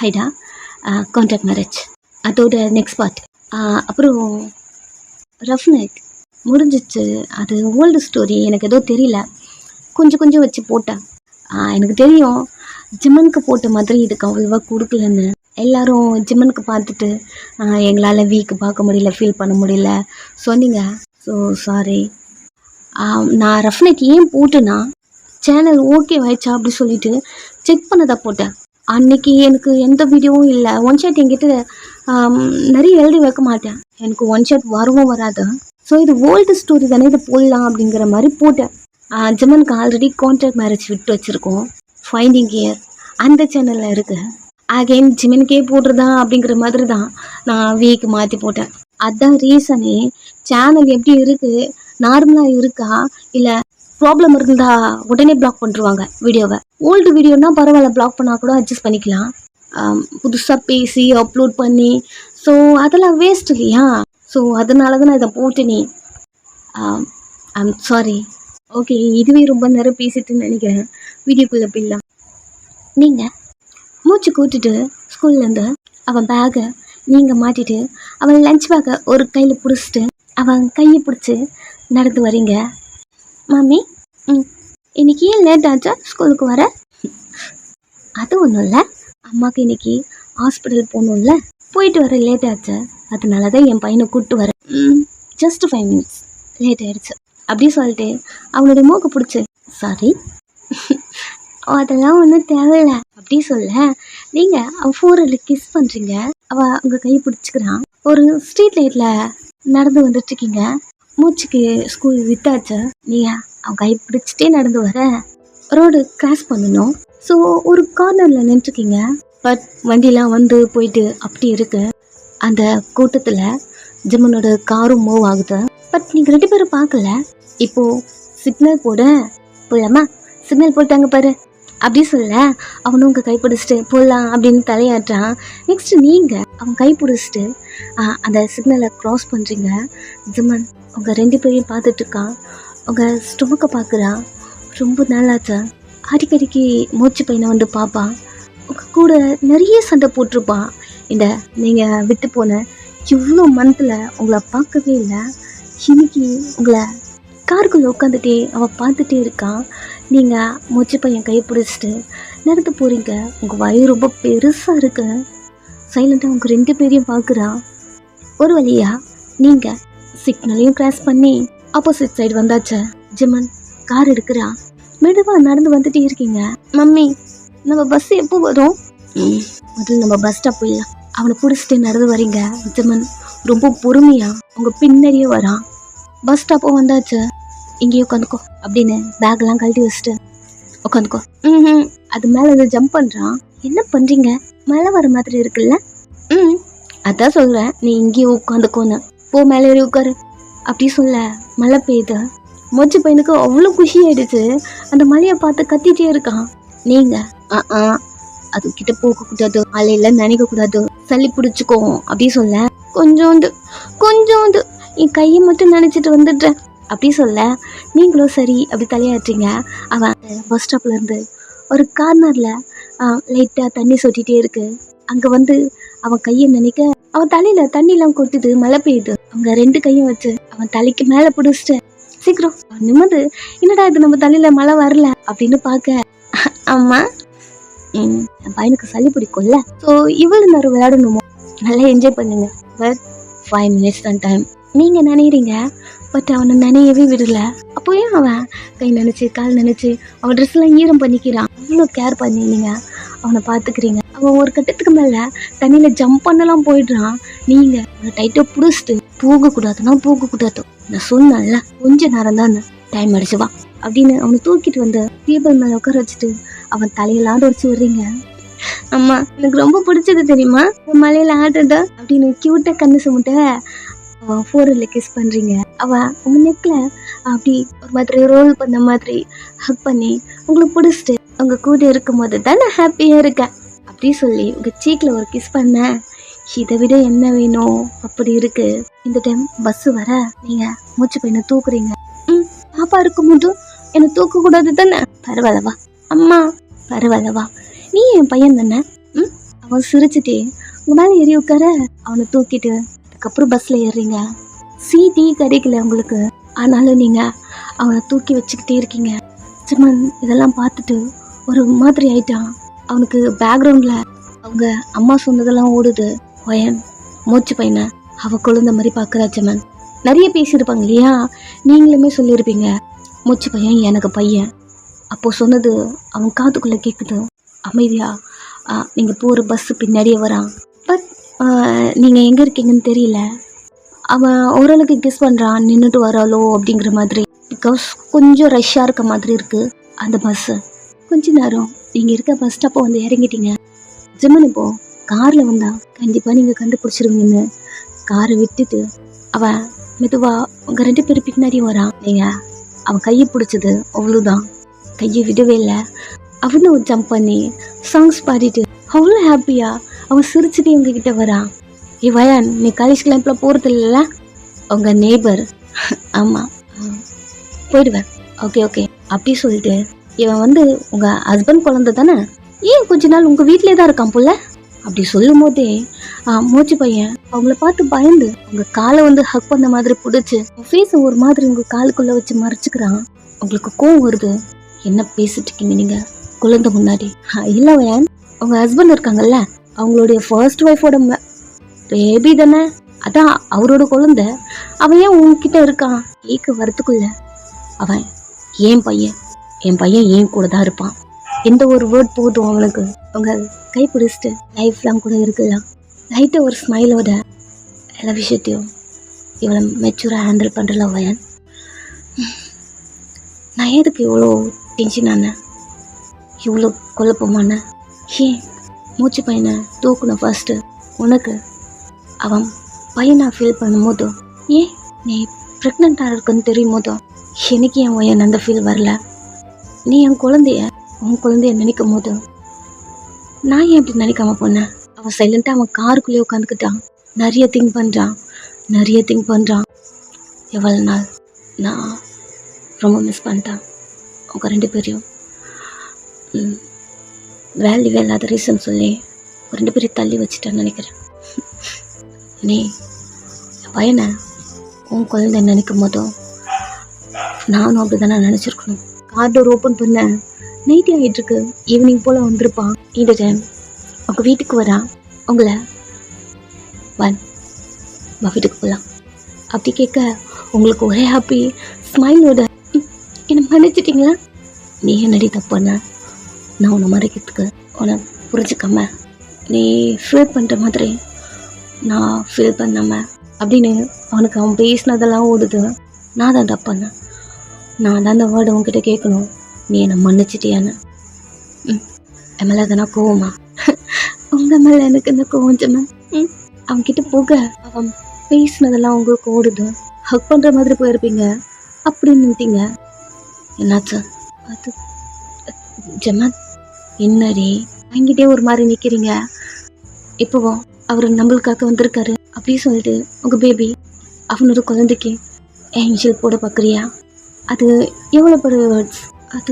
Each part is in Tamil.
ஹைடா கான்ட்ராக்ட் மேரேஜ் அதோட நெக்ஸ்ட் பார்ட். அப்புறம் ரஃப் நைட் முடிஞ்சிச்சு. அது ஓல்டு ஸ்டோரி, எனக்கு ஏதோ தெரியல, கொஞ்சம் கொஞ்சம் வச்சு போட்டேன். எனக்கு தெரியும் ஜிம்மனுக்கு போட்ட மாதிரி இதுக்கு அவ்வளோவா கொடுக்கலன்னு. எல்லோரும் ஜிம்மனுக்கு பார்த்துட்டு எங்களால் வீக்கு பார்க்க முடியல, ஃபீல் பண்ண முடியல சொன்னீங்க. So sorry. நான் ரஃப் நைட் ஏன் போட்டேன்னா, சேனல் ஓகே ஆயிடுச்சா அப்படி சொல்லிட்டு செக் பண்ணதான் போட்டேன். அன்னைக்கு எனக்கு எந்த வீடியோவும் இல்லை. ஒன் ஷாட் என்கிட்ட நிறைய எழுதி வைக்க மாட்டேன், எனக்கு ஒன் ஷாட் வரவும் வராது. ஸோ இது ஓல்டு ஸ்டோரி தானே, இது போடலாம் அப்படிங்கிற மாதிரி போட்டேன். ஜிம்மனுக்கு ஆல்ரெடி கான்ட்ராக்ட் மேரேஜ் விட்டு வச்சுருக்கோம், ஃபைண்டிங் இயர் அந்த சேனலில் இருக்குது. அகைன் ஜிம்மனுக்கே போடுறதா அப்படிங்கிற மாதிரி தான் நான் வீக்கு மாற்றி போட்டேன். அதுதான் ரீசனே. சேனல் எப்படி இருக்குது, நார்மலாக இருக்கா இல்லை ப்ராப்ளம் இருந்தா உடனே பிளாக் பண்ணிருவாங்க வீடியோவை. ஓல்டு வீடியோனா பரவாயில்ல, பிளாக் பண்ணால் கூட அட்ஜஸ்ட் பண்ணிக்கலாம். புதுசாக பேசி அப்லோட் பண்ணி ஸோ அதெல்லாம் வேஸ்ட் இல்லையா. ஸோ அதனால தான் நான் இதை போட்டேனே. I'm sorry. ஓகே, இதுவே ரொம்ப நேரம் பேசிட்டுன்னு நினைக்கிறேன். வீடியோக்குள்ளே போயிடலாம். நீங்கள் மூச்சு கூட்டிட்டு ஸ்கூல்லேருந்து அவன் பேக்கை நீங்கள் மாட்டிட்டு அவன் லஞ்ச் பேக்கை ஒரு கையில் பிடிச்சிட்டு அவன் கையை பிடிச்சி நடந்து வரீங்க. மாமி, இன்னைக்கு ஏன் லேட் ஆச்சா ஸ்கூலுக்கு வர? அது ஒன்றும் இல்லை, அம்மாவுக்கு இன்னைக்கு ஹாஸ்பிட்டல் போகணும்ல, போயிட்டு வர லேட் ஆச்சு, அதனால தான் என் பையனை கூப்பிட்டு வரேன். ஜஸ்ட் 5 minutes லேட் ஆகிடுச்சு அப்படி சொல்லிட்டு அவனுடைய மூக்கை பிடிச்சி சாரி அதெல்லாம் ஒன்றும் தேவையில்லை அப்படி சொல்ல, நீங்கள் அவன் ஃபோரில் கிஸ் பண்ணுறீங்க. அவள் உங்கள் கையை பிடிச்சிக்கிறான். ஒரு ஸ்ட்ரீட் லைட்டில் நடந்து வந்துட்டுருக்கீங்க. மூச்சுக்கு ஸ்கூல் விட்டாச்சு. நீங்கள் அவன் கை பிடிச்சிட்டே நடந்து வர ரோடு கிராஸ் பண்ணணும். ஸோ ஒரு கார்னரில் நின்றுருக்கீங்க. பட் வண்டிலாம் வந்து போயிட்டு அப்படி இருக்கு. அந்த கூட்டத்தில் ஜிம்மனோட காரும் மூவ் ஆகுது. பட் நீங்கள் 2 பேரும் பார்க்கல. இப்போது சிக்னல் போட போகலாமா, சிக்னல் போட்டாங்க பாரு அப்படி சொல்ல, அவனும் உங்கள் கை பிடிச்சிட்டு போடலாம் அப்படின்னு தலையாட்டான். நெக்ஸ்ட்டு நீங்கள் அவன் கை பிடிச்சிட்டு அந்த சிக்னலை க்ராஸ் பண்ணுறீங்க. ஜிம்மன் உங்கள் 2 பேரையும் பார்த்துட்ருக்கான். உங்கள் ஸ்டொமக்கை பார்க்குறான். ரொம்ப நாளாச்சா. அடிக்கடிக்கு மூச்சு பையனை வந்து பார்ப்பான். உங்கள் கூட நிறைய சண்டை போட்டிருப்பான். இந்த நீங்கள் விட்டு போன இவ்வளோ மந்த்தில் உங்களை பார்க்கவே இல்லை. இன்னைக்கு உங்களை காருக்குள்ளே உட்காந்துட்டே அவள் பார்த்துட்டே இருக்கான். நீங்கள் மூச்சு பையன் கை பிடிச்சிட்டு நடந்து போகிறீங்க. உங்கள் வயிறு ரொம்ப பெருசாக இருக்கு. சைலண்ட்டாக உங்கள் 2 பேரையும் பார்க்குறான். ஒரு வழியா நீங்கள் சிக்னலையும் கிராஸ் பண்ணி ஆப்போசிட் சைடு வந்தாச்சு. ஜிம்மன் கார் எடுக்கிறா. மெதுவாக நடந்து வந்துட்டே இருக்கீங்க. மம்மி, நம்ம பஸ் எப்போ வரும்? முதல்ல நம்ம பஸ் ஸ்டாப் போயிடலாம். அவனை பிடிச்சிட்டு நடந்து வரீங்க. ஜிம்மன் ரொம்ப பொறுமையாக உங்கள் பின்னாடியே வரான். பஸ் ஸ்டாப்போ வந்தாச்சு, இங்கேயே உட்காந்துக்கோ அப்படின்னு பேக்லாம் கழட்டி வச்சுட்டு உட்காந்துக்கோ. அது மேலே இதை ஜம்ப் பண்ணுறான். என்ன பண்ணுறீங்க? மழை வர மாதிரி இருக்குல்ல? அதான் சொல்கிறேன், நீ இங்கேயே உட்காந்துக்கோன்னு. போ மேலே ஏறி உட்காரு அப்படி சொல்ல மழை பெய்யுது. மொச்சு பையனுக்கு அவ்வளோ குஷி ஆயிடுச்சு. அந்த மழையை பார்த்து கத்திட்டே இருக்கான். நீங்கள் அது கிட்ட போகக்கூடாது, மழையில் நினைக்கக்கூடாது, சளி பிடிச்சிக்கோ அப்படி சொல்ல, கொஞ்சோண்டு என் கையை மட்டும் நினச்சிட்டு வந்துடுறேன் அப்படி சொல்ல, நீங்களும் சரி அப்படி தலையாட்டுறீங்க. அவன் பஸ் ஸ்டாப்லேருந்து ஒரு கார்னரில் லைட்டாக தண்ணி சொட்டிகிட்டே இருக்கு. அங்கே வந்து அவன் கையை நினைக்க அவன் தலையில் தண்ணிலாம் கொட்டுது, மழை பெய்யுது. அவங்க 2 கையும் வச்சு அவன் தலைக்கு மேலே பிடிச்சிட்டு சீக்கிரம் நிம்மது, என்னடா இது நம்ம தலையில் மழை வரல அப்படின்னு பார்க்க, அம்மா என் பையனுக்கு சளி பிடிக்கும்ல, ஸோ இவ்வளோ நேரம் விளையாடணுமோ, நல்லா என்ஜாய் பண்ணுங்க. பட் 5 minutes தான் டைம். நீங்கள் நினைக்கிறீங்க, பட் அவனை நினையவே விடல. அப்போ ஏன் அவன் கை நினச்சி கால் நினச்சி அவன் ட்ரெஸ்லாம் ஈரம் பண்ணிக்கிறான். அவ்வளோ கேர் பண்ணி நீங்கள் அவனை பார்த்துக்கிறீங்க. அவன் ஒரு கட்டத்துக்கு மேலே தண்ணியில் ஜம்ப் பண்ணலாம் போயிடுறான். நீங்கள் அவனை டைட்டாக பிடிச்சிட்டு போகக்கூடாது, நான் சொன்னேன்ல கொஞ்ச நேரம் தான் டைம் அடிச்சுவா அப்படின்னு அவனை தூக்கிட்டு வந்து டேபிள் மேலே உட்கார வச்சுட்டு அவன் தலையெல்லாம் உடச்சி விடுறீங்க. அம்மா, எனக்கு ரொம்ப பிடிச்சது தெரியுமா மலையில் ஆடுறது அப்படின்னு கியூட்டாக கண்ணு சுமிட்ட அவன் ஃபோரில் கிஸ் பண்ணுறீங்க. அவன் உங்கள் நெக்கில் அப்படி ஒரு மாதிரி ரோல் பண்ண மாதிரி ஹக் பண்ணி உங்களை பிடிச்சிட்டு உங்கள் கூட இருக்கும் போது தான் நான் ஹாப்பியாக இருக்கேன் அப்படி சொல்லி உங்கள் சீக்கில் ஒரு கிஸ் பண்ணேன். இதை விட என்ன வேணும்? அப்படி இருக்கு. இந்த டைம் பஸ்ஸு வர நீங்கள் மூச்சு பையனை தூக்குறீங்க. பாப்பா இருக்கும் போதும் என்னை தூக்கக்கூடாது தானே? பரவாயில்லவா அம்மா, பரவாயில்லவா, நீ என் பையன் தானே. அவன் சிரிச்சுட்டே உங்க மேலே ஏறி உட்கார அவனை தூக்கிட்டு அதுக்கப்புறம் பஸ்ல ஏறுறீங்க. சீட்டே கிடைக்கல உங்களுக்கு, ஆனாலும் நீங்க அவனை தூக்கி வச்சுக்கிட்டே இருக்கீங்க. ஜெமன் இதெல்லாம் பார்த்துட்டு ஒரு மாதிரி ஆயிட்டான். அவனுக்கு பேக்ரவுண்ட்ல அவங்க அம்மா சொன்னதெல்லாம் ஓடுது. வயன் மூச்சு பையனை அவ குழந்தை மாதிரி பார்க்குறா. ஜெமன் நிறைய பேசியிருப்பாங்க இல்லையா, நீங்களுமே சொல்லியிருப்பீங்க மூச்சு பையன் எனக்கு பையன். அப்போ சொன்னது அவன் காதுக்குள்ளே கேட்குது. அமைதியா நீங்கள் போகிற பஸ்ஸு பின்னாடியே வரான். பட் நீங்கள் எங்கே இருக்கீங்கன்னு தெரியல. அவன் ஓரளவுக்கு கெஸ் பண்ணுறான் நின்றுட்டு வராளோ அப்படிங்கிற மாதிரி. பிகாஸ் கொஞ்சம் ரஷ்ஷாக இருக்க மாதிரி இருக்குது அந்த பஸ்ஸு. கொஞ்ச நேரம் நீங்கள் இருக்க பஸ் ஸ்டாப்பை வந்து இறங்கிட்டீங்க. ஜெமன் இப்போ காரில் வந்தா கண்டிப்பாக நீங்கள் கண்டுபிடிச்சிருவீங்கன்னு காரை விட்டுட்டு அவன் மெதுவாக உங்கள் 2 பேர் பின்னாடி வரான். நீங்கள் அவன் கையை பிடிச்சது அவ்வளோதான், கையை விடவே இல்லை. அவனும் ஜம்ப் பண்ணி சாங்ஸ் பாடிட்டு அவ்வளோ ஹாப்பியா அவன் சிரிச்சுட்டு உங்ககிட்ட வரான். வயான் நீ காலேஜ் கிளம்பில் போகிறது இல்லைல்ல, உங்கள் நெய்பர். ஆமாம் போயிடுவேன். ஓகே ஓகே அப்படி சொல்லிட்டு இவன் வந்து உங்கள் ஹஸ்பண்ட் குழந்தை தானே, ஏன் கொஞ்ச நாள் உங்கள் வீட்டிலே தான் இருக்கான் போல அப்படி சொல்லும் போதே மூச்சு பையன் அவங்கள பார்த்து பயந்து உங்கள் காலை வந்து ஹக் பண்ண மாதிரி பிடிச்சி ஃபேஸை ஒரு மாதிரி உங்கள் காலுக்குள்ளே வச்சு மறைச்சிக்கிறான். உங்களுக்கு கோவம் வருது. என்ன பேசிட்டு இருக்கீங்க நீங்கள் குழந்தை முன்னாடி? இல்லை வயன், உங்கள் ஹஸ்பண்ட் இருக்காங்கல்ல, அவங்களுடைய ஃபர்ஸ்ட் ஒய்ஃபோட பேபி தானே, அதான் அவரோட குழந்தை. அவன் ஏன் உங்ககிட்ட இருக்கான் கேட்க வரத்துக்குள்ள அவன் என் பையன் ஏன் கூட தான் இருப்பான். எந்த ஒரு வேர்ட் போதும் அவனுக்கு. உங்கள் கை பிடிச்சிட்டு லைஃப் லாங் கூட இருக்கலாம். லைட்டாக ஒரு ஸ்மைலோட எல்லா விஷயத்தையும் இவ்வளோ மெச்சூராக ஹேண்டில் பண்ணுறல வயன். நான் எதுக்கு இவ்வளோ டென்ஷன் ஆனேன், இவ்வளோ குழப்பமான? ஏன் மூச்சு பையனை தூக்கணும் ஃபஸ்ட்டு உனக்கு. அவன் பையனை ஃபீல் பண்ணும் போதும், ஏன் நீ ப்ரெக்னெண்ட்டாக இருக்குன்னு தெரியும் போதும் எனக்கு என் வயன் அந்த ஃபீல் வரல. நீ என் உன் குழந்தைய நினைக்கும் போது நான் ஏன் அப்படி நினைக்காம போனேன்? அவன் சைலண்ட்டாக அவன் காருக்குள்ளேயே உட்காந்துக்கிட்டான். நிறைய திங்க் பண்ணுறான். எவ்வளோ நாள் நான் ரொம்ப மிஸ் பண்ணிட்டேன் அவங்க 2 பேரையும். வேல்யூவே இல்லாத ரீசன் சொல்லி 2 பேரையும் தள்ளி வச்சுட்டேன்னு நினைக்கிறேன். நீ பையனை உன் குழந்தை நினைக்கும் போதும் நானும் அப்படி தானே நினச்சிருக்கணும். கார் டோர் ஓப்பன் பண்ண நைட்டே ஆகிட்டுருக்கு. ஈவினிங் போல் வந்திருப்பான். இந்த டைம் உங்கள் வீட்டுக்கு வரான். உங்களை வீட்டுக்கு போகலாம் அப்படி கேட்க உங்களுக்கு ஒரே ஹாப்பி ஸ்மைலோட என்னை மன்னிச்சிட்டிங்களா? நீ என்னடி தப்புண்ண? நான் உன்னை மறைக்கிறதுக்கு உன்னை புரிஞ்சுக்காம நீ ஃபீல் பண்ணுற மாதிரி நான் ஃபீல் பண்ணாமல் அப்படின்னு அவனுக்கு அவன் பேசினதெல்லாம் ஓடுது. நான் தான் தப்புண்ண. நான் தான் அந்த வேர்டு உங்ககிட்ட கேட்கணும், நீ என்னை மன்னிச்சிட்டியான்னு. என் மேலே எதனா கோவமா? உங்கள் மேலே எனக்கு இந்த கோவம் ஜெமன். அவன்கிட்ட போக அவன் பேசினதெல்லாம் உங்களுக்கு ஓடுது. ஹக் பண்ணுற மாதிரி போயிருப்பீங்க அப்படின்னு நினைத்தீங்க. என்னாச்சு? அது ஜெமன் என்னடி அங்கிட்டே ஒரு மாதிரி நிற்கிறீங்க? இப்போவோ அவர் நம்மளுக்காக வந்திருக்காரு அப்படி சொல்லிட்டு உங்கள் பேபி அவனோட குழந்தைக்கு ஏஞ்சல் போட பார்க்குறியா? அது எவ்வளோ பெரிய வேர்ட்ஸ் அது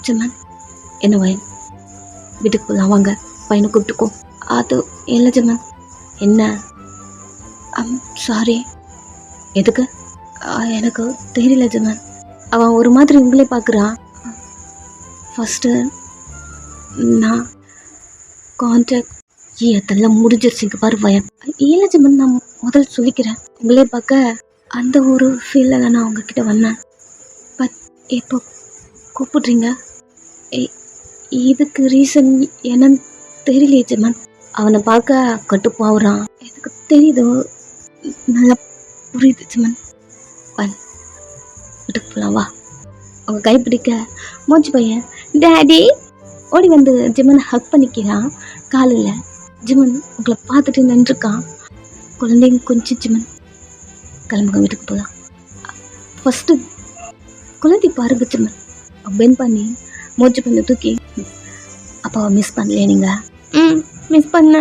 ஜெமன். என்ன வயன் வீட்டுக்கு போகலாம் வாங்க, பையனை கூப்பிட்டுக்கோ. அது இல்லை ஜெமன். என்ன? சாரி. எதுக்கு? எனக்கு தெரியல ஜெமன். அவன் ஒரு மாதிரி உங்களே பார்க்குறான். ஃபஸ்ட்டு நான் கான்டாக்ட் அதெல்லாம் முடிஞ்சிருச்சுங்க பாரு வயன். இல்லை ஜெமன், நான் முதல் சொல்லிக்கிறேன். உங்களே பார்க்க அந்த ஒரு ஃபீலில் தான் நான் உங்ககிட்ட வந்தேன். பட் இப்போ கூப்பிட்றீங்க, இதுக்கு ரீசன் என்னன்னு தெரியலையே ஜெமன். அவனை பார்க்க கட்டுப்பாவுறான், எனக்கு தெரியுது, நல்லா புரியுது ஜெமன். வீட்டுக்கு போகலாம் வா. அவங்க கைப்பிடிக்க மூச்சு பையன் டேடி ஓடி வந்து ஜெமனை ஹக் பண்ணிக்கிறான் காலில். ஜெமன் உங்களை பார்த்துட்டு நின்றுருக்கான். குழந்தைங்க கொஞ்சம் ஜெமன் கிளம்புங்க வீட்டுக்கு போகலாம். ஃபஸ்ட்டு குழந்தை பாருங்க ஜெமன். பென் பண்ணி மூச்சு பண்ணி தூக்கி அப்பாவை மிஸ் பண்ணலையே நீங்கள்? மிஸ் பண்ண.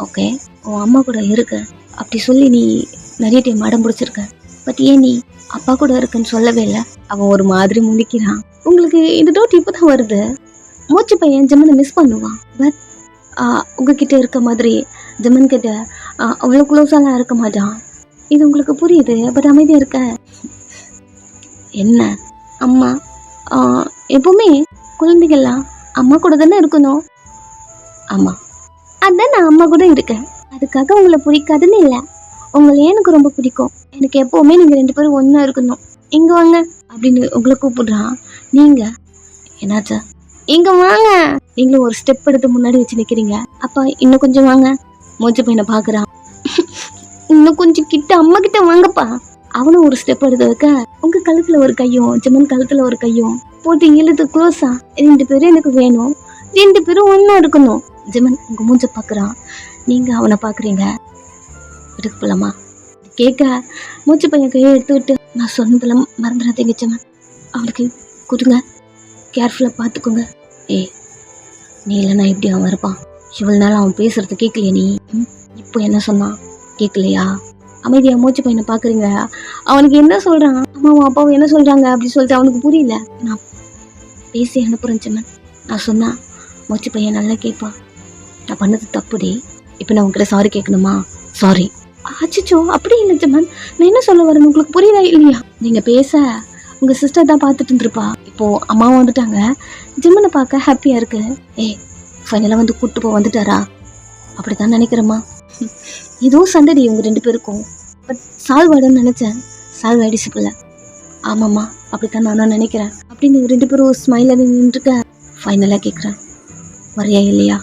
ஓகே, உன் அம்மா கூட இருக்கு அப்படி சொல்லி நீ நிறைய டைம் அடம் பிடிச்சிருக்க. பட் ஏன் நீ அப்பா கூட இருக்குன்னு சொல்லவே இல்லை? அவன் ஒரு மாதிரி முழிக்கிறான். உங்களுக்கு இந்த டவுட் இப்போ தான் வருது. மூச்சு பையன் ஜெமனை மிஸ் பண்ணுவான். பட் உங்ககிட்ட இருக்க மாதிரி ஜமன் கிட்ட அவ்வளோ க்ளோஸாலாம் இருக்க மாட்டான். இது உங்களுக்கு புரியுது, பட் அமைதியாக இருக்க. என்ன அம்மா எப்பவுமே குழந்தைகள்லாம் அம்மா கூட தானே இருக்கணும். ஆமாம், அதான் நான் அம்மா கூட இருக்கேன். அதுக்காக உங்களை பிடிக்காதுன்னு இல்லை, உங்களை எனக்கு ரொம்ப பிடிக்கும். எனக்கு எப்போவுமே நீங்கள் 2 பேரும் ஒன்றா இருக்கணும். இங்கே வாங்க அப்படின்னு உங்களை கூப்பிடுறான். நீங்கள் என்னாச்சா? இங்கே வாங்க. நீங்களும் ஒரு ஸ்டெப் எடுத்து முன்னாடி வச்சு நிற்கிறீங்க. அப்பா இன்னும் கொஞ்சம் வாங்க. மூச்சு பையனை பார்க்குறான். இன்னும் கொஞ்சம் கிட்ட, அம்மா கிட்ட வாங்கப்பா. அவனும் ஒரு ஸ்டெப் எடுத்து வைக்க உங்கள் கழுத்தில் ஒரு கையும் ஜமன் கழுத்தில் ஒரு கையும் போட்டு இழுத்து க்ளோஸா 2 பேரும் எனக்கு வேணும், 2 பேரும் ஒன்றா இருக்கணும். ஜமன் உங்கள் மூஞ்ச பார்க்குறான். நீங்கள் அவனை பார்க்குறீங்க. எடுக்க போலாமா கேட்க மூச்சு பையன் கையை எடுத்து விட்டு, நான் சொன்னதெல்லாம் மறந்துடாதீங்க ஜமன், அவனுக்கு கொடுங்க, கேர்ஃபுல்லாக பார்த்துக்கோங்க. நீ இல்லைன்னா எப்படி அவன் இருப்பான்? இவ்வளோ நாள் அவன் பேசுறது கேட்கலையே நீ? இப்போ என்ன சொன்னான் கேட்கலையா? அமைதியாக மூச்சு பையனை பார்க்குறீங்க. அவனுக்கு என்ன சொல்கிறான், அம்மாவும் அப்பாவும் என்ன சொல்கிறாங்க அப்படி சொல்லிட்டு அவனுக்கு புரியல. நான் பேசி அனுப்புகிறேன் ஜமன். நான் சொன்னேன் மூச்சு பையன் நல்லா கேட்பான். நான் பண்ணது தப்புடி, இப்போ நான் உங்ககிட்ட சாரி கேட்கணுமா? சாரி. அச்சோ அப்படி இல்லை ஜமன், நான் என்ன சொல்ல வரேன்னு உங்களுக்கு புரியல இல்லையா? நீங்கள் பேச உங்கள் சிஸ்டர் தான் பார்த்துட்டு இருந்துருப்பா. இப்போது அம்மாவும் வந்துட்டாங்க, ஜிம்மனை பார்க்க ஹாப்பியாக இருக்கு. ஃபைனலாக வந்து கூப்பிட்டு வந்துட்டாரா? அப்படி தான் நினைக்கிறேம்மா. இதுவும் சண்டடி உங்க 2 பேருக்கும். பட் சால்வ் ஆயிடும்னு நினச்சேன், சால்வ் ஆயிடுச்சு போல. ஆமாம்மா அப்படித்தான் நானும் நினைக்கிறேன் அப்படின்னு 2 பேரும் ஸ்மைல் நின்றுருக்க. ஃபைனலாக கேட்குறேன், வரையா இல்லையா?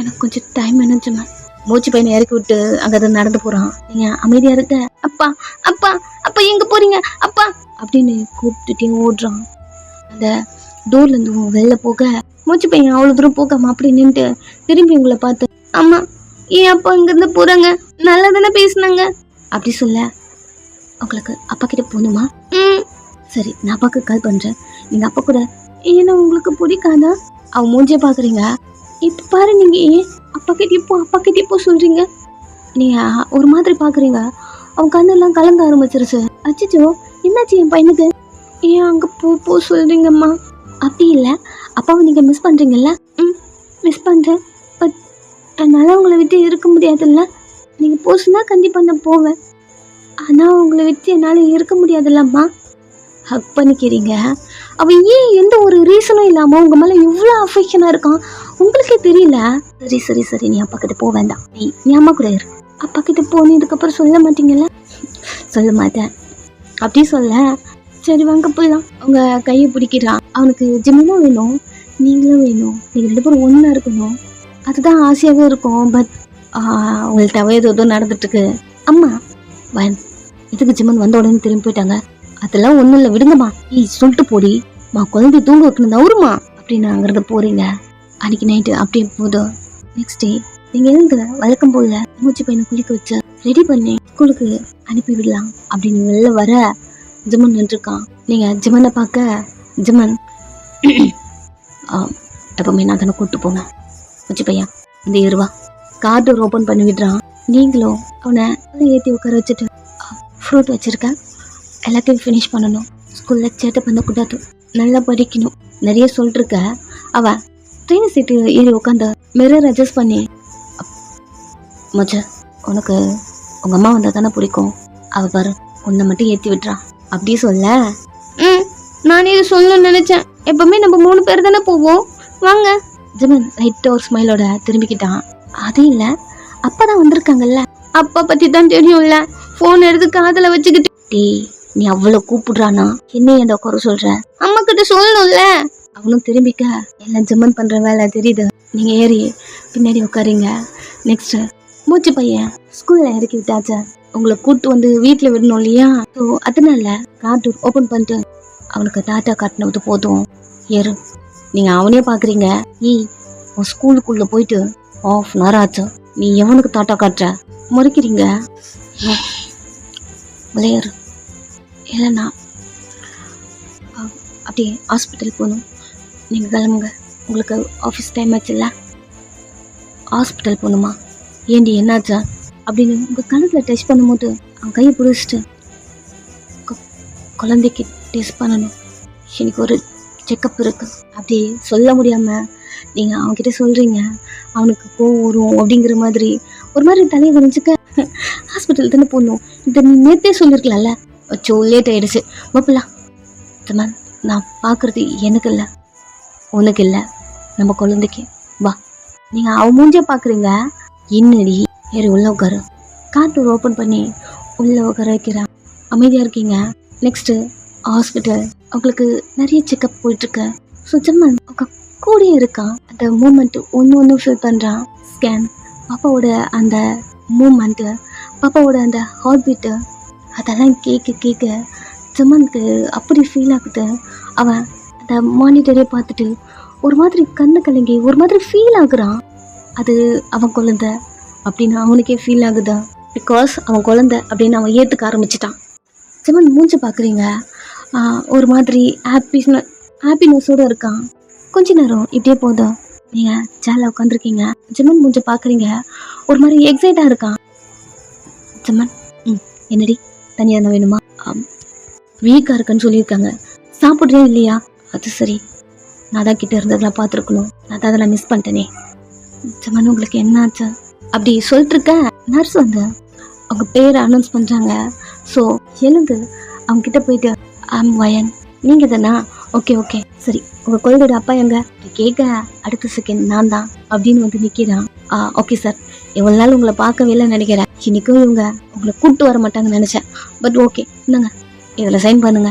எனக்கு கொஞ்சம் டைம் நினைச்சேன். மூச்சு பையனை இறக்கி விட்டு அங்கே நடந்து போகிறான். நீங்கள் அமைதியாக இருக்க. அப்பா அப்பா அப்பா எங்கே போகிறீங்க அப்பா அப்படின்னு கூப்பிட்டுட்டே ஓடுறான். அந்த டோர்லேருந்து வெளில போக மூச்சு பையன் அவ்வளோ தூரம் போகாம அப்படி நின்றுட்டு திரும்பி உங்களை பார்த்து, அம்மா ஏன் அப்பா இங்கேருந்து போகிறாங்க, நல்லா தானே பேசினாங்க அப்படி சொல்ல, உங்களுக்கு அப்பா கிட்ட போகணுமா? சரி நான் அப்பாவுக்கு கால் பண்ணுறேன், நீங்கள் அப்பா கூட. ஏன்னா உங்களுக்கு பிடிக்காதா? அவன் மூஞ்சே பார்க்குறீங்க. இப்போ பாரு, நீங்கள் ஏன் அப்பா கிட்டே போ சொல்கிறீங்க? நீங்கள் ஒரு மாதிரி பார்க்குறீங்க. அவன் கண்ணெல்லாம் கலங்க ஆரம்பிச்சிருச்சு. அச்சிச்சோ என்னாச்சு என் பையனுக்கு? ஏன் அங்கே போ சொல்கிறீங்கம்மா? அப்படி இல்லை, அப்பாவை நீங்கள் மிஸ் பண்ணுறீங்கல்ல? மிஸ் பண்ணுறேன், பட் என்னால் உங்களை விட்டு இருக்க முடியாதுல்ல. நீங்கள் போச்சுன்னா கண்டிப்பாக நான் போவேன், ஆனால் உங்களை விட்டு என்னால் இருக்க முடியாதுல்லம்மா. ஹக் பண்ணிக்கிறீங்க. அவன் ஏன் எந்த ஒரு ரீசனும் இல்லாமல் உங்கள் மேலே இவ்வளோ அஃபெக்ஷனாக இருக்கான் உங்களுக்கே தெரியல. சரி நீ அப்பா கிட்ட போக வேண்டாம், நீ அம்மா கூட இரு. அப்பா கிட்ட போனதுக்கப்புறம் சொல்ல மாட்டீங்கல்ல? சொல்ல மாட்டேன் அப்படி சொல்ல. சரி வாங்க போயிடலாம். அவங்க கையை பிடிக்கிறான். அவனுக்கு ஜிம்மும் வேணும், நீங்களும் வேணும், நீங்கள் 2 பேரும் ஒன்றா இருக்கணும், அதுதான் ஆசையாகவே இருக்கும். பட் உங்கள்கிட்ட ஏதோ நடந்துட்டுருக்கு. அம்மா இதுக்கு ஜிம்மன் வந்த உடனே திரும்பி போயிட்டாங்க. அதெல்லாம் ஒன்றும் இல்லை, விடுங்கம்மா. சொல்லிட்டு போடி குழந்தை தூங்க வைக்கணும் அவருமா அப்படின்னு அங்கிருந்து போகிறீங்க. அன்றைக்கி நைட்டு அப்படியே போதும். நெக்ஸ்ட் டே நீங்கள் எழுந்து வழக்கம் போல மூச்சு பையனை குளிக்க வச்சு ரெடி பண்ணி ஸ்கூலுக்கு அனுப்பி விடலாம் அப்படின்னு வெளில வர ஜிம்மன் நின்றுருக்கான். நீங்கள் ஜிம்மனை பார்க்க, ஜிம்மன் எப்பவுமே நான் தானே கூப்பிட்டு போனேன். மூச்சு பையன் இந்த 2 ரூபா கார் டோர் ஓப்பன் பண்ணி விடுறான். நீங்களும் அவனை ஏற்றி உட்கார வச்சுட்டு ஃப்ரூட் வச்சுருக்கேன், எல்லாத்தையும் ஃபினிஷ் பண்ணணும், ஸ்கூலில் சேட்டை பண்ணக்கூடாது, நல்லா படிக்கணும், நிறைய சொல்லிருக்க. அவன் ட்ரெயின் சீட்டு ஏறி உட்காந்து மிரர் அட்ஜஸ்ட் பண்ணி, மச்ச உனக்கு உங்கள் அம்மா வந்தால் தானே பிடிக்கும், அவள் பாரு உன்னை மட்டும் ஏற்றி விட்டுறான் அப்படி சொல்ல. நானே இது சொல்லணும்னு நினச்சேன், எப்பவுமே நம்ம 3 பேர் தானே போவோம், வாங்க. ஜிமன் லைட்டாக ஒரு ஸ்மைலோட திரும்பிக்கிட்டான். அது இல்லை, அப்பா தான் வந்திருக்காங்கல்ல, அப்பா பற்றி தான் தெரியும்ல, ஃபோன் எடுத்து காதில் வச்சுக்கிட்டு. நீ அவ்வளோ கூப்பிடுறானா, என்ன அந்த குறை சொல்ற? அம்மா கிட்ட சொல்லணும்ல. அவனும் திரும்பிக்க, எல்லாம் ஜிம்மன் பண்ற வேலை தெரியுது. நீங்க ஏறி பின்னாடி உட்காருங்க. நெக்ஸ்ட் மூச்சு பையன் ஸ்கூல்ல இறக்கி விட்டாச்சா, உங்களை கூப்பிட்டு வந்து வீட்டில் விடணும் இல்லையா? ஸோ அதனால கார் டோர் ஓப்பன் பண்ணிட்டு அவனுக்கு டாட்டா காட்டினது போதும், ஏறு. நீங்க அவனே பாக்குறீங்க. உன் ஸ்கூலுக்குள்ள போயிட்டு 1/2 hour ஆச்சு, நீ எவனுக்கு டாட்டா காட்டுற? முறைக்கிறீங்க. விளையாடு இல்லைண்ணா அப்படியே ஹாஸ்பிட்டல் போகணும், நீங்கள் கிளம்புங்க, உங்களுக்கு ஆஃபீஸ் டைம் ஆச்சுல்ல. ஹாஸ்பிட்டல் போகணுமா? ஏண்டி என்னாச்சா அப்படின்னு உங்கள் கணத்தில் டெஸ்ட் பண்ணும்போது அவன் கையை பிடிச்சிட்டு, குழந்தைக்கு டெஸ்ட் பண்ணணும், எனக்கு ஒரு செக்கப் இருக்குது அப்படி சொல்ல முடியாமல் நீங்கள் அவன்கிட்ட சொல்கிறீங்க அவனுக்கு கோவம் வரும் அப்படிங்கிற மாதிரி ஒரு மாதிரி தலையை குறைஞ்சிக்க ஹாஸ்பிட்டல் தானே போடணும். இதை நீ நேற்றே சொல்லியிருக்கலாம்ல. அச்சோ லேட் ஆகிடுச்சு. பாப்பலாம் ஜமான், நான் பார்க்குறது எனக்கு இல்லை உனக்கு இல்லை, நம்ம குழந்தைக்கு. வா. நீங்கள் அவன் மூஞ்சே பார்க்குறீங்க. என்னடி ஏறி உள்ள உட்காரு. கார் டோர் ஓப்பன் பண்ணி உள்ளே உட்கார வைக்கிறான். அமைதியாக இருக்கீங்க. நெக்ஸ்ட்டு ஹாஸ்பிட்டல் அவங்களுக்கு நிறைய செக்கப் போயிட்டுருக்கு. ஸோ ஜமான் அவங்க கூடயே இருக்கான். அந்த மூமெண்ட்டு ஒன்று ஃபீல் பண்ணுறான். ஸ்கேன் பாப்பாவோட அந்த மூமெண்ட்டு, பாப்பாவோட அந்த ஹார்ட் பீட்டு அதெல்லாம் கேட்க ஜமானுக்கு அப்படி ஃபீல் ஆகுது. அவன் அந்த மானிட்டரே பார்த்துட்டு ஒரு மாதிரி கண்ணு கலங்கி ஒரு மாதிரி ஃபீல் ஆகுறான். அது அவன் குழந்தை அப்படின்னு அவனுக்கே ஃபீல் ஆகுதா? பிகாஸ் அவன் குழந்தை அப்படின்னு அவன் ஏற்றுக்க ஆரம்பிச்சிட்டான். ஜமான் மூஞ்சி பார்க்குறீங்க, ஒரு மாதிரி ஹாப்பினஸோடு இருக்கான். கொஞ்ச நேரம் இப்படியே போதும். நீங்கள் சேரில் உட்காந்துருக்கீங்க. ஜமான் மூஞ்சி பார்க்குறீங்க, ஒரு மாதிரி எக்ஸைட்டாக இருக்கான். ஜமான், என்னடி தனியாக என்ன வேணுமா? வீக்காக இருக்குன்னு சொல்லியிருக்காங்க. சாப்பிட்றே இல்லையா? அது சரி, நான் தான் கிட்டே இருந்ததெல்லாம் பார்த்துருக்கணும். நான் தான் அதெல்லாம் மிஸ் பண்ணிட்டேனே. ஜமான் உங்களுக்கு என்ன ஆச்சு? அப்படி சொல்லிட்டு இருக்கேன். நர்ஸ் வந்து அவங்க பேரை அனௌன்ஸ் பண்ணுறாங்க. ஸோ எழுந்து அவங்கக்கிட்ட போயிட்டு வயன் நீங்கள் தானா? ஓகே சரி, உங்கள் குழந்தையோட அப்பா எங்க கேட்க அடுத்த செகண்ட் நான் தான் அப்படின்னு வந்து நிற்கிறான். ஓகே சார், இவ்வளோ நாள் உங்களை பார்க்கவே இல்லைன்னு நினைக்கிறேன். இன்றைக்கும் இவங்க உங்களை கூப்பிட்டு வர மாட்டாங்கன்னு நினச்சேன். பட் ஓகே, இந்தாங்க இதில் சைன் பண்ணுங்க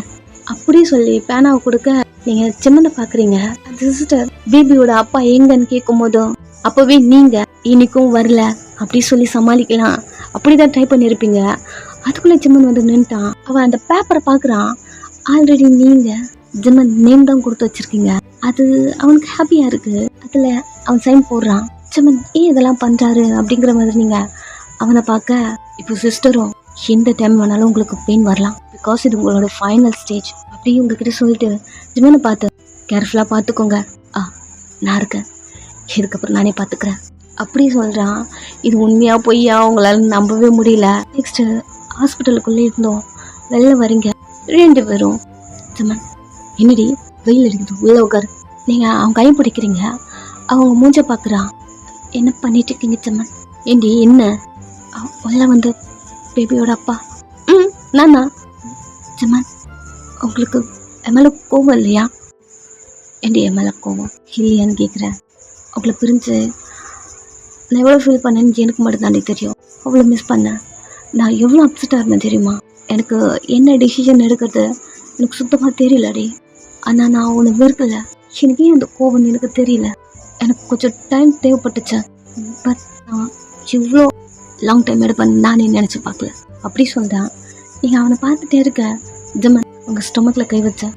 அப்படியே சொல்லி பேனாவை கொடுக்க நீங்கள் செம்மனை பார்க்குறீங்க. அந்த சிஸ்டர் பேபியோட அப்பா எங்கன்னு கேட்கும் போதும் அப்போவே நீங்கள் இன்னைக்கும் வரல அப்படி சொல்லி சமாளிக்கலாம் அப்படி தான் ட்ரை பண்ணியிருப்பீங்க. அதுக்குள்ளே ஜிம்மன் வந்து நின்ட்டான். அவன் அந்த பேப்பரை பார்க்குறான். ஆல்ரெடி நீங்கள் ஜிம்மன் நேம் தான் கொடுத்து வச்சுருக்கீங்க. அது அவனுக்கு ஹாப்பியாக இருக்குது. அதில் அவன் சைன் போடுறான். ஜிம்மன் ஏன் இதெல்லாம் பண்ணுறாரு அப்படிங்கிற மாதிரி நீங்கள் அவனை பார்க்க, இப்போ சிஸ்டரும் எந்த டைம் வேணாலும் உங்களுக்கு பெயின் வரலாம். பிகாஸ் இது உங்களோட ஃபைனல் ஸ்டேஜ் அப்படி உங்ககிட்ட சொல்லிட்டு ஜிம்மனை பார்த்து கேர்ஃபுல்லாக பார்த்துக்கோங்க. நான் இருக்கேன், இதுக்கப்புறம் நானே பார்த்துக்கிறேன் அப்படி சொல்கிறான். இது உண்மையாக பொய்யா உங்களால் நம்பவே முடியல. நெக்ஸ்ட்டு ஹாஸ்பிட்டலுக்குள்ளே இருந்தோம். வெளில வரீங்க 2 பேரும். ஜமான், என்னடி வெயில் அடிக்குது, உள்ளே உட்காரு. நீங்கள் அவன் கை பிடிக்கிறீங்க. அவங்க மூஞ்ச பார்க்குறான். என்ன பண்ணிட்டு இருக்கீங்க ஜமான்? ஏண்டி என்ன? உள்ள வந்து பேபியோட அப்பா. நானா? ஜமான், உங்களுக்கு எம்எல்ஏ கோவம் இல்லையா? ஏண்டி எம்எல்ஏ கோவம் இல்லையான்னு கேட்குறேன். அவங்கள பிரிஞ்சு நான் எவ்வளோ ஃபீல் பண்ணேன்னு எனக்கு மட்டும்தாண்டி தெரியும். அவ்வளோ மிஸ் பண்ணேன். நான் எவ்வளோ அப்செட்டாக இருந்தேன் தெரியுமா? எனக்கு என்ன டிசிஷன் எடுக்கிறது எனக்கு சுத்தமாக தெரியலடி. ஆனால் நான் உன்னை வெறுக்கலை. எனக்கு ஏன் அந்த கோவம் எனக்கு தெரியல. எனக்கு கொஞ்சம் டைம் தேவைப்பட்டுச்சு. பட் நான் இவ்வளோ லாங் டைம் எடுப்பேன்னு நானே நினச்சி பார்க்கல அப்படி சொல்கிறேன். நீங்கள் அவனை பார்த்துட்டே இருக்க. ஜமான், உங்கள் ஸ்டொமக்கில் கை வச்ச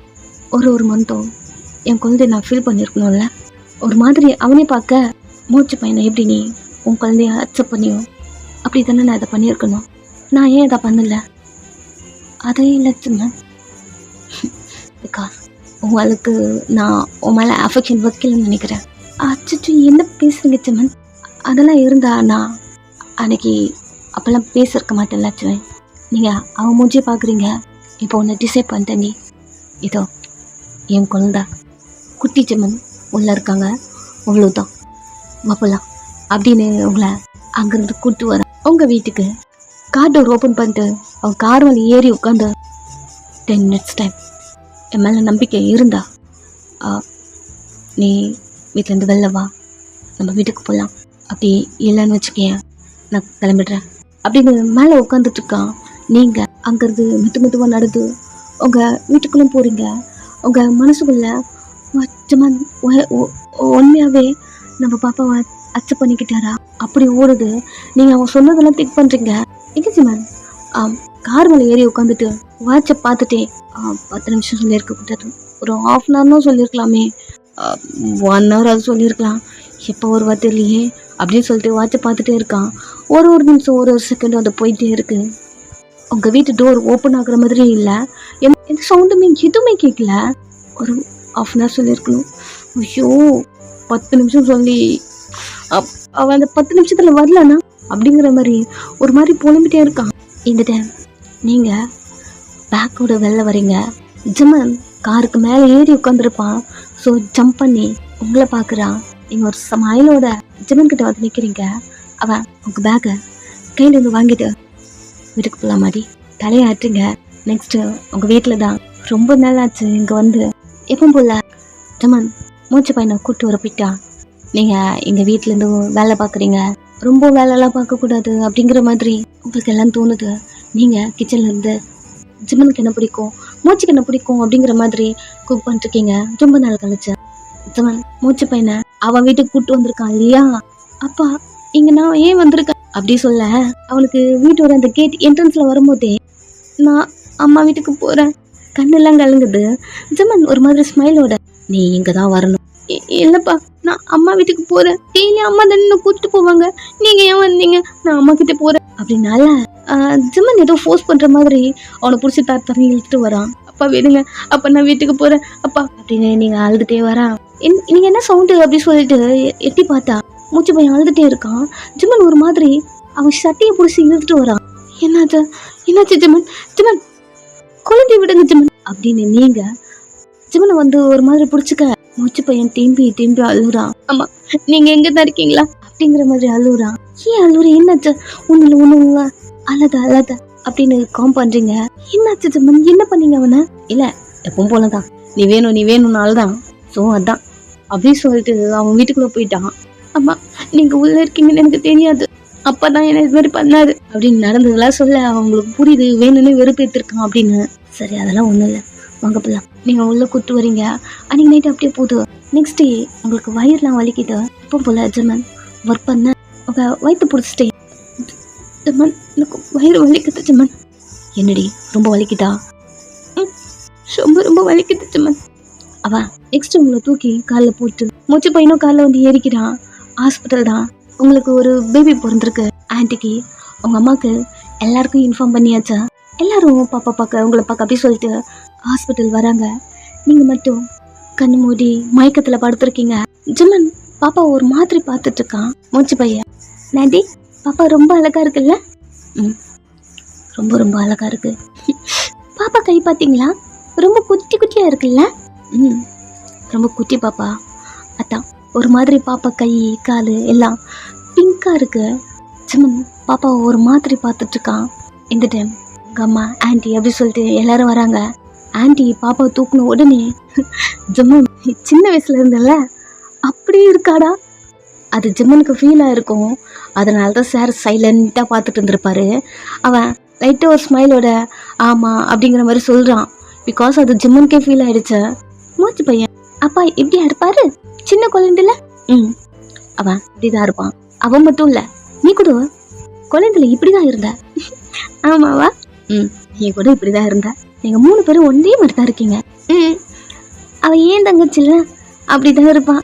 ஒரு மந்த்தும் என் குழந்தைய நான் ஃபீல் பண்ணியிருக்கணும்ல. ஒரு மாதிரி அவனே பார்க்க மூச்சு பையனை எப்படி நீ உன் குழந்தைய அக்செப்ட் பண்ணியோ அப்படி தானே நான் இதை பண்ணியிருக்கணும். நான் ஏன் இதை பண்ணலை? அதே இல்லை ஜமான், பிகாஸ் உங்களுக்கு நான் உன் மேலே அஃபெக்ஷன் வைக்கலன்னு நினைக்கிறேன். அச்சோ என்ன பேசுகிறீங்க ஜமான்? அதெல்லாம் இருந்தா நான் அன்னைக்கு அப்போல்லாம் பேசியிருக்க மாட்டேன்ல ஜமான். நீங்கள் அவன் மூஞ்சியே பார்க்குறீங்க. இப்போ ஒன்று டிசைட் பண்ணிட்டேன். நீ இதோ என் குழந்தை குட்டி ஜமான் உள்ளே இருக்காங்க, அவ்வளோதான் வாப்பலாம் அப்படின்னு உங்களை அங்கேருந்து கூப்பிட்டு வரேன் உங்கள் வீட்டுக்கு. கார் டோர் ஓப்பன் பண்ணிட்டு அவன் கார் மேலே ஏறி உட்காந்து 10 minutes டைம் என் மேலே நம்பிக்கை இருந்தா நீ வீட்டிலேருந்து வெளில வா, நம்ம வீட்டுக்கு போகலாம். அப்படி இல்லைன்னு வச்சுக்கேன், நான் கிளம்பிடுறேன் அப்படின்னு மேலே உட்காந்துட்ருக்கான். நீங்கள் அங்கேருந்து மெதுவாக நடந்து உங்கள் வீட்டுக்குள்ளே போகிறீங்க. உங்கள் மனசுக்குள்ளே ஜமான் உண்மையாகவே நம்ம பாப்பாவை அக்செப்ட் பண்ணிக்கிட்டாரா அப்படி ஓடுது. நீங்கள் அவன் சொன்னதெல்லாம் திங்க் பண்ணுறீங்க. எங்கே ஜமான்? கார் மேலே ஏறி உட்காந்துட்டு வாட்சை பார்த்துட்டே 10 நிமிஷம் சொல்லியிருக்கக்கூடாது, ஒரு 1/2 an hour சொல்லியிருக்கலாமே, 1 hour அது சொல்லியிருக்கலாம். எப்போ ஒரு வார்த்தை இல்லையே அப்படின்னு சொல்லிட்டு வாட்சை பார்த்துட்டே இருக்கான். ஒரு நிமிஷம் ஒரு செகண்டும் அது போயிட்டே இருக்கு. உங்கள் வீட்டு டோர் ஓப்பன் ஆகுற மாதிரி இல்லை, எந்த சவுண்டுமே எதுவுமே கேட்கல. ஒரு 1/2 an hour சொல்லியிருக்கணும். ஐயோ 10 நிமிஷம் சொல்லி அவன் அந்த 10 நிமிஷத்தில் வரலண்ணா அப்படிங்கிற மாதிரி ஒரு மாதிரி புலம்பிட்டே இருக்கான். இந்த டைம் நீங்கள் பேக்கோட வெளில வரீங்க. ஜமான் காருக்கு மேலே ஏறி உட்காந்துருப்பான். ஸோ ஜம்ப் பண்ணி உங்களை பார்க்குறான். நீங்கள் ஒரு ஸ்மைலோட ஜிமன் கிட்ட வந்து நிற்கிறீங்க. அவன் உங்கள் பேக்கை கையிலேருந்து வாங்கிட்டு வீட்டுக்கு போகலாம் மாதிரி தலையாட்டுங்க. நெக்ஸ்ட்டு உங்கள் வீட்டில் தான் ரொம்ப நல்லாச்சு இங்கே வந்து எப்போ போல ஜமன் மூச்சு பையனை கூப்பிட்டு வர போயிட்டா. நீங்கள் எங்கள் வீட்டிலேருந்து வேலை பார்க்குறீங்க, ரொம்ப வேலைலாம் பார்க்கக்கூடாது அப்படிங்கிற மாதிரி உங்களுக்கு எல்லாம் தோணுது. நீங்கள் கிச்சன்லேருந்து ஜிமனுக்கு என்ன பிடிக்கும், மூச்சுக்கு என்ன பிடிக்கும் அப்படிங்கிற மாதிரி குக் பண்ணிருக்கீங்க. ரொம்ப நாள் கழிச்சு ஜமன் மூச்சு பையனை அவன் வீட்டுக்கு கூப்பிட்டு வந்திருக்கான் இல்லையா. அப்பா இங்கே நான் ஏன் வந்திருக்கேன் அப்படி சொல்ல, அவனுக்கு வீட்டோட அந்த கேட் என்ட்ரன்ஸில் வரும்போதே நான் அம்மா வீட்டுக்கு போகிறேன் கண்ணெல்லாம் கலங்குது. ஜமன் ஒரு மாதிரி ஸ்மைலோட, நீ இங்கே தான் வரணும். இல்லைப்பா நான் அம்மா வீட்டுக்கு போகிறேன், டெய்லி அம்மா தானே கூப்பிட்டு போவாங்க, நீங்கள் ஏன் வந்தீங்க, நான் அம்மா கிட்டே போகிறேன் அப்படின்னால ஜமன் ஏதோ ஃபோர்ஸ் பண்ணுற மாதிரி அவனை பிடிச்சி தரத்தரங்க இழுத்துட்டு வரான். அப்பா விடுங்க, அப்போ நான் வீட்டுக்கு போகிறேன் அப்பா அப்படின்னு நீங்கள் அழுதுகிட்டே வரான். நீங்கள் என்ன சவுண்டு அப்படி சொல்லிட்டு எட்டி பார்த்தா மூச்சு பையன் அழுதுகிட்டே இருக்கான். ஜிமன் ஒரு மாதிரி அவன் சட்டையை பிடிச்சி இழுத்துட்டு வரான். என்னாச்சு ஜிமன், ஜிமன் குழந்தை விடுங்க ஜிமன் அப்படின்னு நீங்கள் ஜிமனை வந்து ஒரு மாதிரி பிடிச்சிக்க மூச்சு பையன் திரும்பி அழுகுறான். ஆமாம் நீங்கள் எங்கே தான் இருக்கீங்களா அப்படிங்கிற மாதிரி அழுகுறான். ஏன் அழுகுற, என்னாச்சு, ஒன்றும் அழாத அப்படின்னு காம் பண்ணுறீங்க. என்னாச்சு ஜிமன், என்ன பண்ணீங்க அவனை? இல்லை எப்பவும் போலதான், நீ வேணும்னால தான், ஸோ அதான் அப்படின்னு சொல்லிட்டு அவன் வீட்டுக்குள்ளே போயிட்டான். அம்மா நீங்கள் உள்ளே இருக்கீங்கன்னு எனக்கு தெரியாது, அப்பா தான் என்ன இது மாதிரி பண்ணாரு அப்படின்னு நடந்ததெல்லாம் சொல்ல அவங்களுக்கு புரியுது வேணும்னு வெறுப்பேற்றிருக்கான் அப்படின்னு. சரி அதெல்லாம் ஒன்றும் இல்லை, வாங்க போகலாம். நீங்கள் உள்ளே கூப்பிட்டு வரீங்க, அன்றைக்கி நைட்டு அப்படியே போகுது. நெக்ஸ்ட் டே உங்களுக்கு வயிறுலாம் வலிக்குது. இப்போ போல் ஜமன் ஒர்க் பண்ண உங்கள் வயிற்று பிடிச்சிட்டே. ஜமன் எனக்கு வயிறு வலிக்குது ஜமன். என்னடி ரொம்ப வலிக்குதா? ரொம்ப வலிக்குது ஜமன். அவன் நெக்ஸ்ட் உங்களை தூக்கி காலில் போட்டு மூச்சு பையனும் காலில் வந்து ஏறிக்கிறான். ஹாஸ்பிட்டல் தான், உங்களுக்கு ஒரு பேபி பிறந்திருக்கு. ஆன்ட்டிக்கு உங்கள் அம்மாவுக்கு எல்லாருக்கும் இன்ஃபார்ம் பண்ணியாச்சா? எல்லாரும் பாப்பா பார்க்க உங்களை பார்க்க அப்படி சொல்லிட்டு ஹாஸ்பிட்டல் வராங்க. நீங்கள் மட்டும் கண்ணு மூடி மயக்கத்தில் படுத்துருக்கீங்க. ஜிமன் பாப்பா ஒரு மாதிரி பார்த்துட்டு இருக்கான். மூச்சு பையன், நாண்டி பாப்பா ரொம்ப அழகா இருக்குல்ல? ரொம்ப அழகா இருக்கு. பாப்பா கை பார்த்தீங்களா, ரொம்ப குட்டியாக இருக்குல்ல? ரொம்ப குட்டி பாப்பா. அதான் ஒரு மாதிரி பாப்பா கை கால் எல்லாம் பிங்காக இருக்கு. ஜிமன் பாப்பா ஒரு மாதிரி பார்த்துட்ருக்கான். இந்த டைம் உங்கள் அம்மா ஆன்ட்டி அப்படி சொல்லிட்டு எல்லாரும் வராங்க. ஆன்ட்டி பாப்பாவை தூக்குன உடனே ஜிமன் சின்ன வயசுல இருந்தல அப்படி இருக்காடா, அது ஜிம்மனுக்கு ஃபீலாக இருக்கும். அதனால தான் சார் சைலண்ட்டாக பார்த்துட்டு இருந்திருப்பாரு. அவன் லைட்டாக ஒரு ஸ்மைலோட ஆமாம் அப்படிங்கிற மாதிரி சொல்கிறான். பிகாஸ் அது ஜிம்மனுக்கே ஃபீல் ஆகிடுச்சு. மூச்சு பையன் அப்பா எப்படி இருப்பாரு, சின்ன குழந்தைல அவன் இப்படி தான் இருப்பான். அவன் மட்டும் இல்லை, நீ கூட குழந்தைல இப்படி தான் இருந்த. ஆமாவா? நீ கூட இப்படி தான் இருந்த. நீங்கள் 3 பேரும் ஒன்றே மாதிரி தான் இருக்கீங்க. அவன் ஏன் தங்கச்சில்ல அப்படி தான் இருப்பான்.